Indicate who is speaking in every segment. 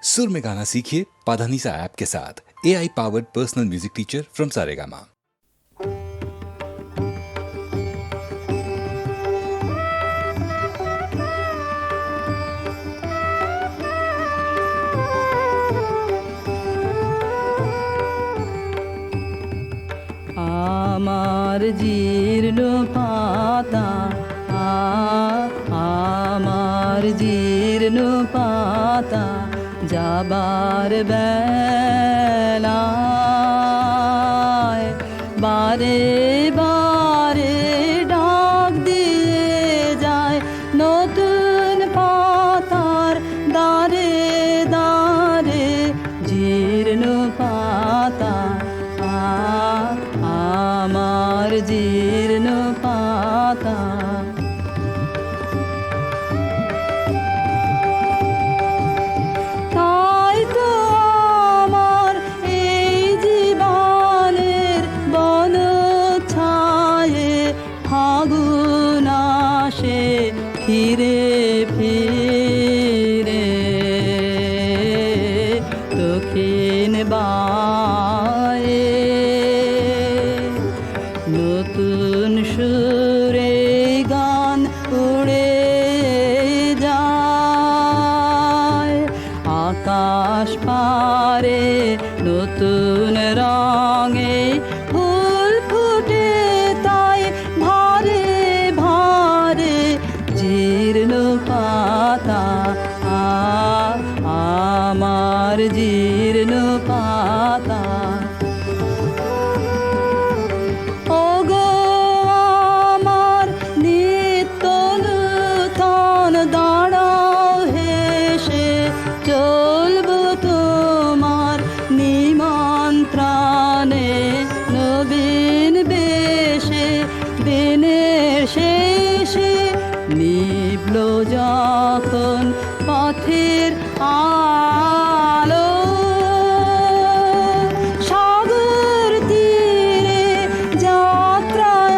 Speaker 1: सुर में गाना सीखिए पाधानीसा ऐप के साथ। AI powered personal music teacher from Saregama.
Speaker 2: আমার জীর্ণ পাতা আমার জীর্ণ পাতা যাবার বেলায় বারে বারে ডাক দিয়ে যায় নতুন পাতার দারে দারে জীর্ণ পাতা আমার জীর্ণ পাতা। তাই তো আমার এই জীবনের বন ছায়ে ফাগুন আসে ফিরে ফিরে দক্ষিণ বায়ে নতুন সুরে গান উড়ে যায় আকাশ পারে নতুন রঙে ফুল ফুটে তাই ভারে ভারে জীর্ণ পাতা আমার জীর্ণ পাতা। ওগো আমার নিত্য নূতন দাঁড়াও হেসে চলবো তোমার নিমন্ত্রণে নবীন বেশে দিনের শেষে নিভল যখন পথের আলো সাগর তীরে যাত্রায়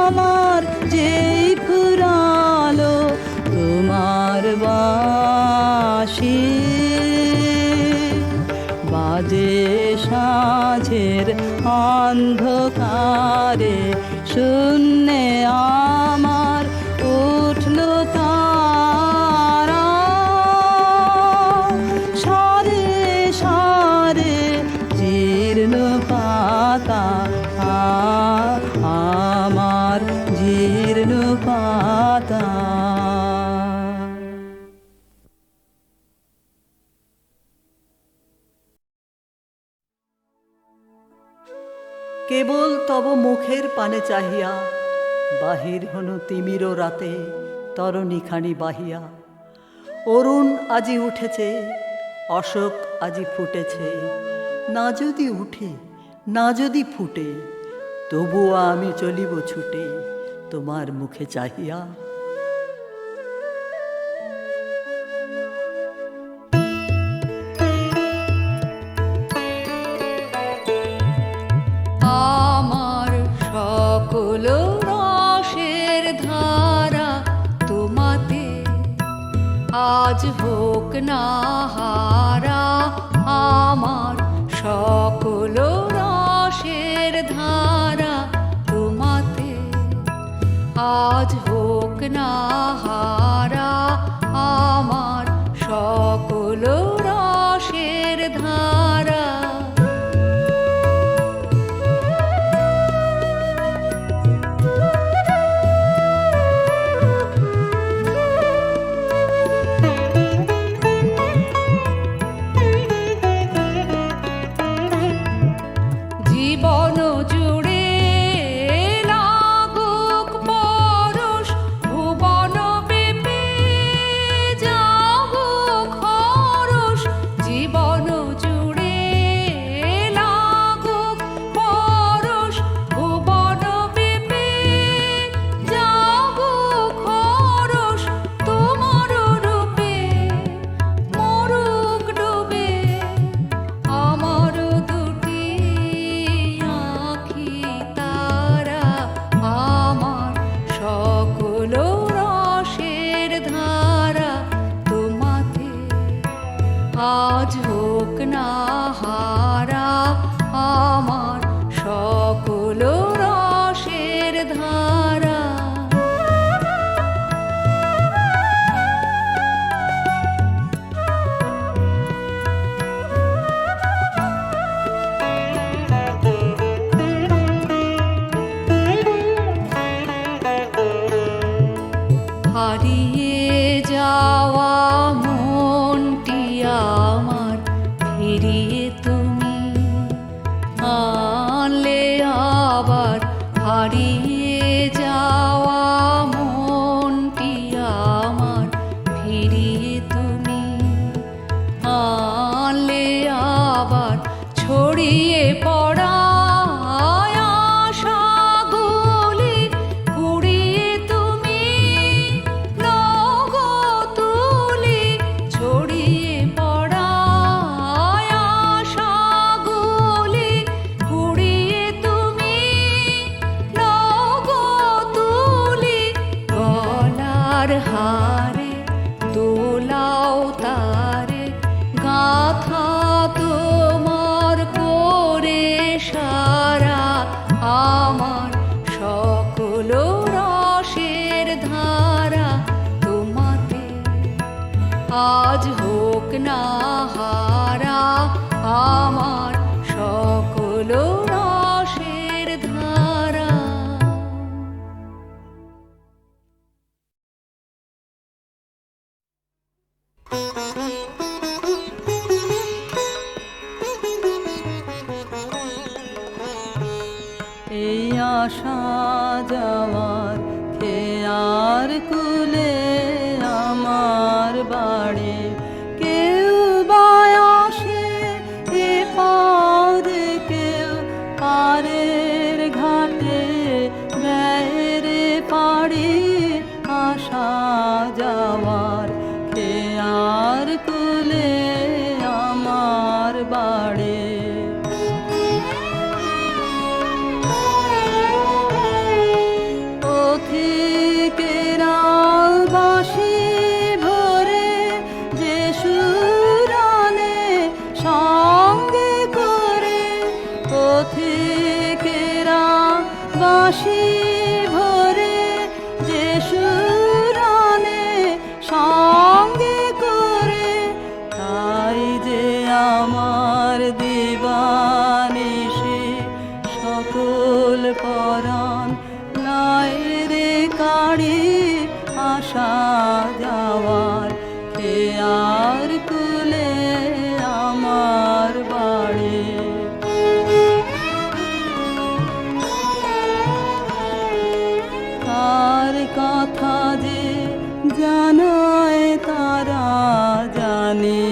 Speaker 2: আমার যেই ফুরালো তোমার বাঁশি বাজে সাঁঝের অন্ধকারে শূন্যে আমার উঠল তারা সারে সারে জীর্ণ পাতা আমার জীর্ণ পাতা।
Speaker 3: কেবল তব মুখের পানে চাহিয়া বাহির হনু তিমির রাতে তরণীখানি বাহিয়া অরুণ আজি উঠেছে অশোক আজি ফুটেছে না যদি উঠে না যদি ফুটে তবুও আমি চলিব ছুটে তোমার মুখে চাহিয়া।
Speaker 4: আমার সকল রসের ধারা তোমাতে আজ হোক না হারা আমার সকল রসের ধারা তোমাতে আজ হোক না হারা আমার সকল রসের ধারা। জীবন জুড়ে লাগুক পরশ ভুবন বিপিন আজ হোক না হারা আমার সকল রসের ধারা। হারিয়ে যাওয়া মনটি আমার ফিরিয়ে তুমি আনলে আবার। হারিয়ে যাওয়া মনটি আমার ফিরিয়ে তুমি আনলে আবার। ছড়িয়ে পড়া আশাগুলি কুড়িয়ে তুমি লগো তুলি। ছড়িয়ে পড়া আশাগুলি কুড়িয়ে তুমি লগো তুলি। গলার হারে দোলাও তারে গাথা তোমার করে সারা আমার সকল রসের ধারা। তোমাতে আজ হোক না হারা আমার সকল রসের ধারা।
Speaker 2: এই আশা যাওয়ার খেয়ার কুলে আমার বাড়ি কেউ বায়াসে এ পদে কেউ পারের ঘাটে ব্যয়ের পাড়ি। আশা যাওয়ার খেয়ার কুলে আমার বাড়ি পথিকেরা বাঁশি ভরে যে সুরানে সঙ্গে করে। পথিকেরা বাঁশি ভরে যে সুরানে সঙ্গে করে। তাই যে আমার দিবানিশি সকল পরাণ লাইরে কাড়ি। আশা যাওয়ার খেয়ার কুলে আমার বাড়ি কার কথা যে জানায় তারা জানি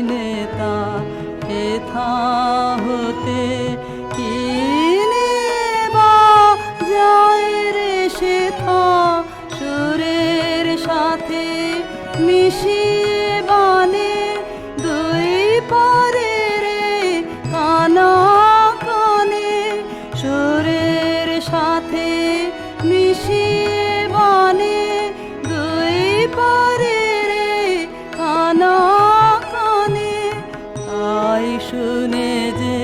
Speaker 2: নেতা হেথা হতে কিনে বা যায় রে সেথা সুরের সাথে মিশিয়ে বানে দুই পারে রে কানা কানে। সুরের সাথে মিশিয়ে বানে দুই পারে রে কানা কানে। তাই শুনে যে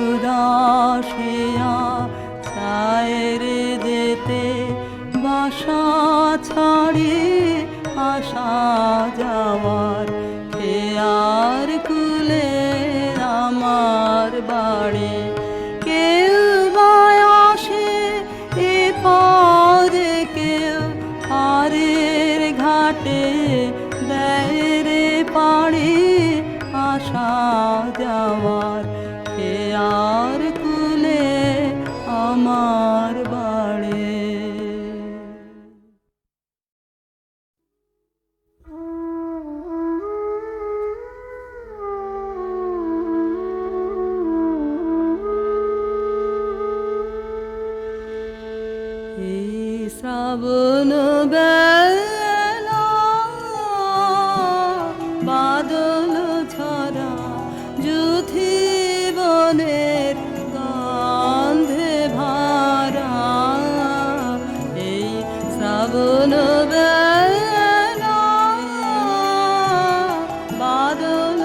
Speaker 2: উদাসিয়া ছায়রে যেতে বাসা ছাড়ি। আশা যাওয়ার খেয়ার কুলে আমার বাড়ি কেউ বায়াসে এ পদে কেউ পারের ঘাটে দেয় পাড়ি। আশা যাওয়ার খেয়ার কুলে আমার বাড়ি শ্রাবণ বেলা বাদল ছড়া যুথি বনের গন্ধে ভারা। এই শ্রাবণ বেলা বাদল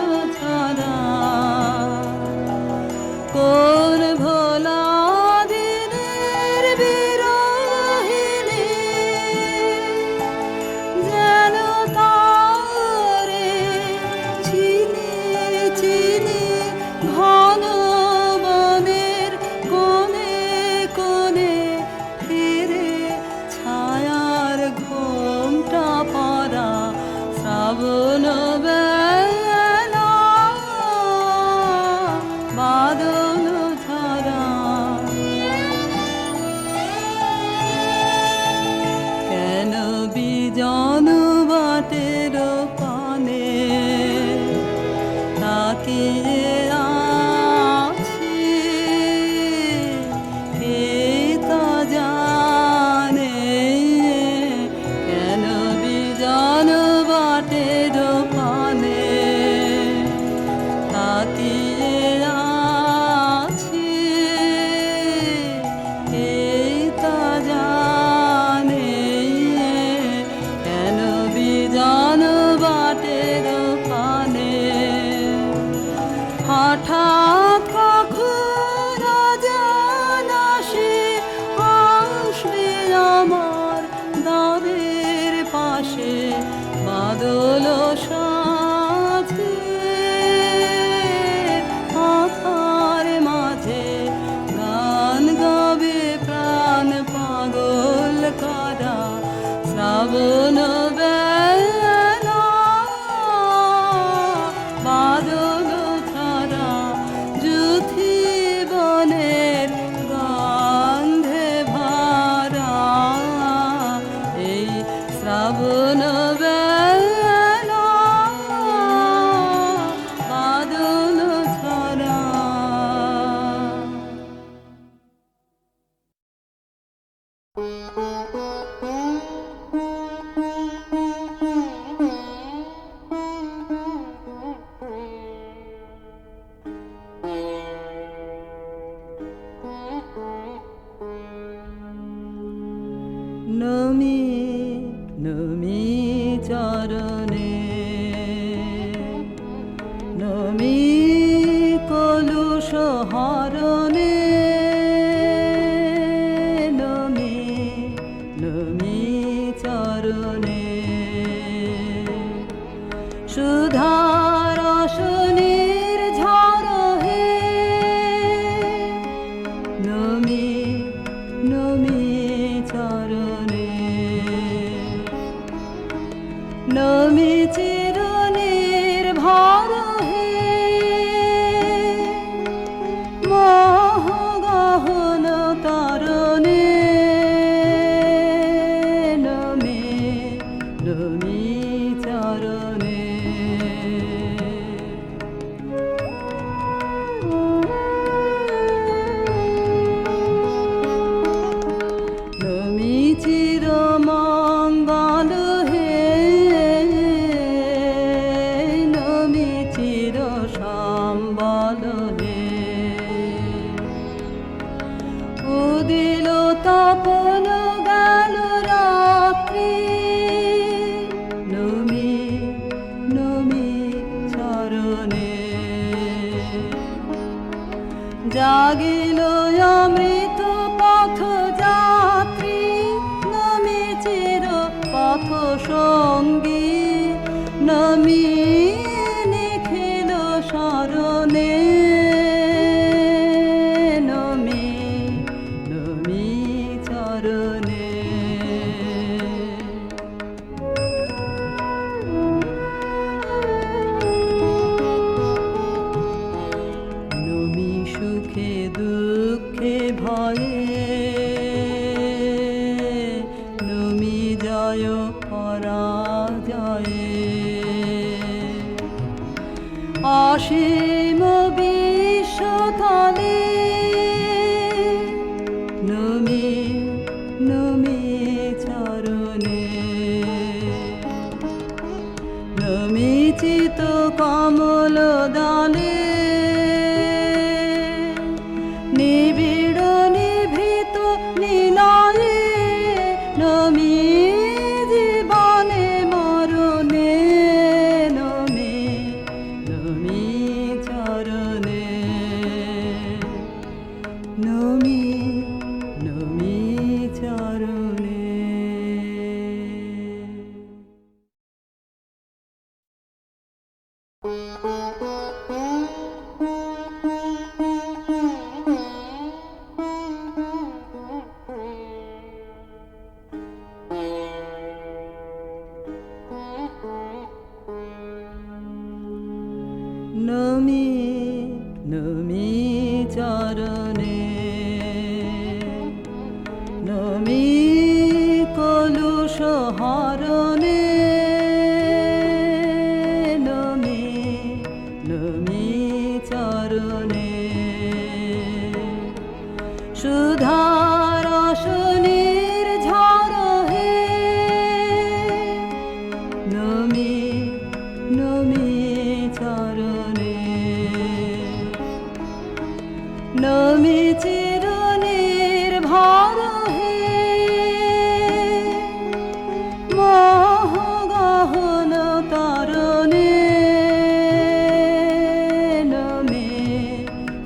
Speaker 2: তাতিয়ে আছি কে তা জানে কেন বিজন বাটের পানে তাতিয়ে আছি কে তা জানে কেন বিজন বাটের পানে হঠাৎ কখন জানা সে আসবে আমার দ্বারের পাশে বাদল সাথে আধার মাঝে গান গাবে প্রাণ পাগল করা শ্রাবণ বেলা বাদল ছাড়া যুথি বনের গন্ধে ভরা এই শ্রাবণ বেলা বাদল ছাড়া। নমি নমি চরণে নমি কলুষ হরণে নমি নমি চরণে সুধার রসনের ঝড় হে নমি নমি চরণে নমি চিরনির ভর হে মোহ গহন তরণে নমি নমি চরণে নমি চির মঙ্গল হে নমি চির সম্বল হে উদিল তপন গেল রাত্রি নমি নমি চরণে জাগিল অমৃত পথ যাত্রী নমি চির পথ সঙ্গী নমি নিখিল শরণে নমি নমি চরণে নমি সুখে দুঃখে ভয়ে নমি জয় পরাজয়ে অসীম বিশ্বতলে নমি নমি চরণে নমি চিত কমল দলে নিবিড় নিভৃত নিলয়ে নমি জীবনে মরণে নমি নমি চরণে নমি নমি চরণে। নমি নমি চরণে নমি কলুষ হরণে নমি নমি নমি চিরনির্ভর হে মহগহন তরণে নমি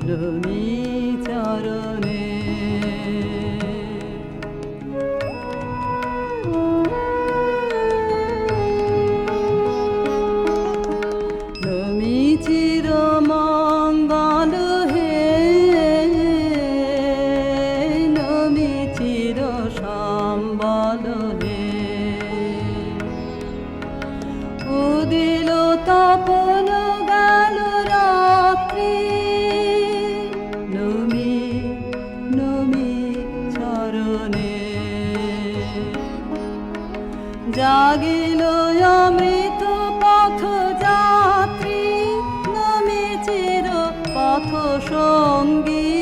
Speaker 2: নমি চরণে নমি চিরমঙ্গল হে নমি চির সম্বল হে উদিল তপন গেল রাত্রি নমি নমি চরণে জাগিল অমৃত পথ যাত্রী নমি চির পথ সঙ্গী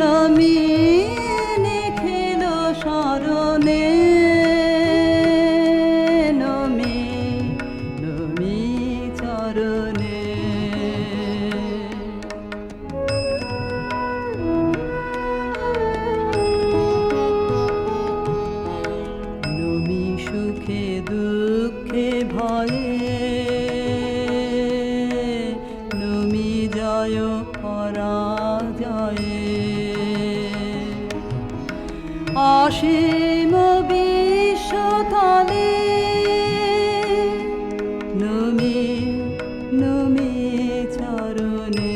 Speaker 2: নমি নিখিল শরণে নমি নমি চরণে নমি সুখে দুঃখে ভয়ে নমি জয় পরাজয়ে অসীম বিশ্বতলে নমি নমি চরণে